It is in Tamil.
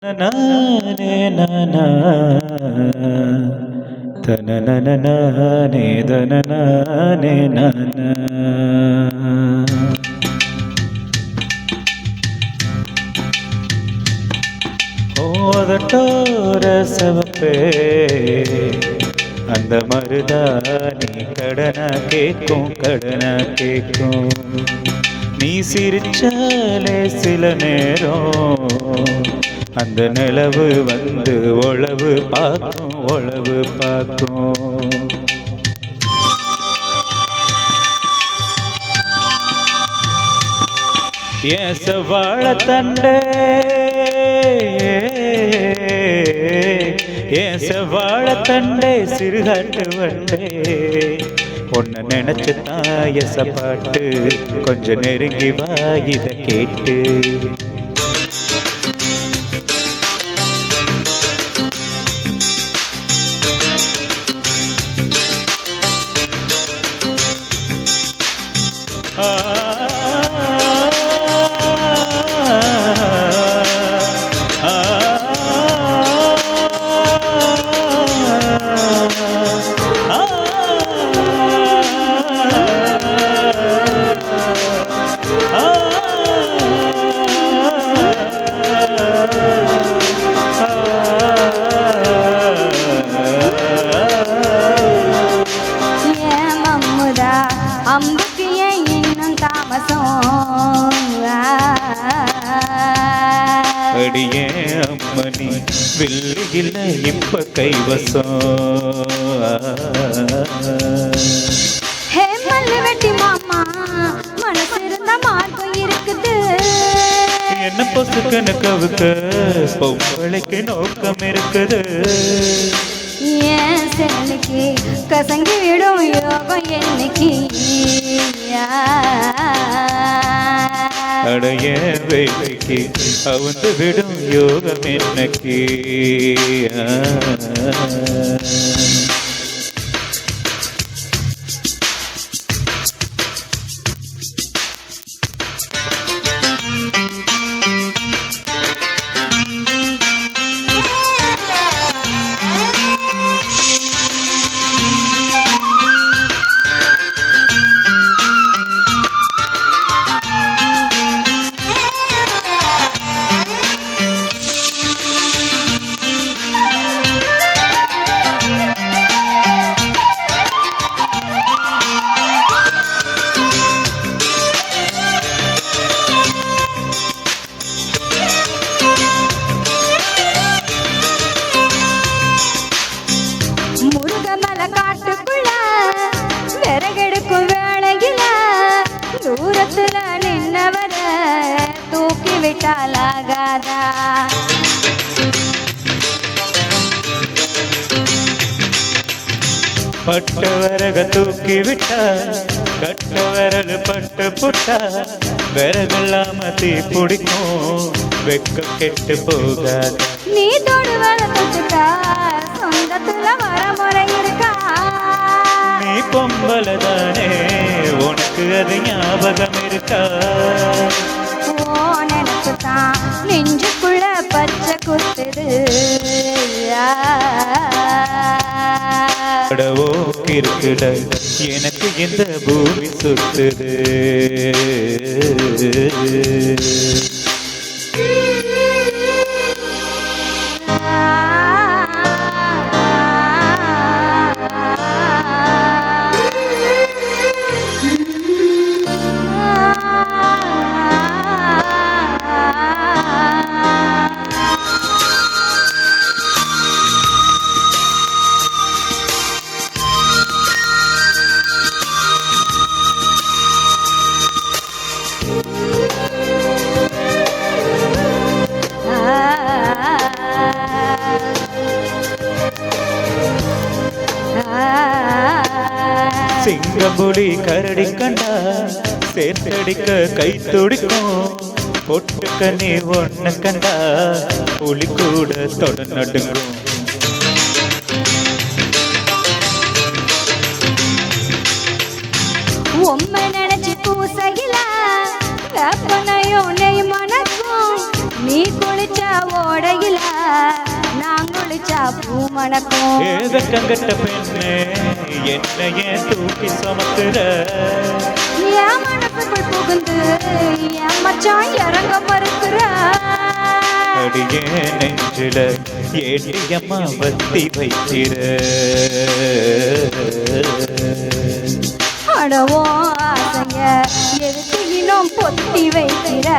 நானே நானா தனனனனானே தனனானே நானா ஓதட்டோர சவப்பே அந்த மருதாணி கடனா கேட்கும் கடனா கேட்கும் நீ சிரிச்சாலே சில நேரம் அந்த நிலவு வந்து உழவு பார்க்கும் உழவு பார்க்கும் ஏன் செவ்வாழ தண்டே ஏன் செவ்வாழ தண்டே சிறுகாட்டு வண்டே உன்னை நினைச்சு தாயசப்பாட்டு கொஞ்சம் நெருங்கி வா இத கேட்டு அம்புக்கு ஏன் இன்னும் தாமசம் அடியே அம்மணி வில்லுகில்ல இப்ப கைவசம் ஹே மல்லு வெட்டி மாமா மனசு இருந்த மார்க்கம் இருக்குது என்ன பொசுக்கன கவுக்க பொம்பளைக்கு நோக்கம் இருக்குது ஏன் சென்னைக்கு கசங்கி விடும் யோகம் என்னைக்கு அடைய வேலைக்கு அவுந்து விடும் யோகம் என்னைக்கு காட்டுக்குள்ள விறகெடுக்கும் வேளையில தூரத்துல நின்னவர தூக்கி விட்டாலாகாதா பட்ட விறக தூக்கி விட்டா கட்ட விரல் பட்டு புட்டா விறகெல்லாம தீ பிடிக்கும் வெக்க கெட்டு போகாத நீ தொடு வேலை தொட்டுட்டா சொந்தத்துல வரமுறை இருக்கா நீ பொம்பளதானே உனக்கு அது ஞாபகம் இருக்கா ஓ நினைச்சு தான் நெஞ்சுக்குள்ள பச்சை குத்துது அடவோ கிருக்குட எனக்கு இந்த பூமி சுத்துது சிங்கம்புலி கரடி கண்டா சேர்த்தடிக்க கை துடிக்கும் பொட்டுக்க நீ ஒன்ன கண்டா புலி கூட தொட நடுங்கும் உம்மை நினைச்சு பூசையில கற்பனையும் நெய் மணக்கும் நீ கூட குளிச்சா ஓடையில நான் குளிச்சா பூ மணக்கும். ஏதக்கங்கட்ட பெண்ணே என்னைய தூக்கி சுமக்குற என் மனசுக்குள் புகுந்து என் மச்சான் இறங்க மறுக்கிற. அடியே நெஞ்சில ஏட்டியம்மா வத்தி வைக்கிற. அடவோ ஆசைய எதுக்கு இன்னும் பொத்தி வைக்கிற.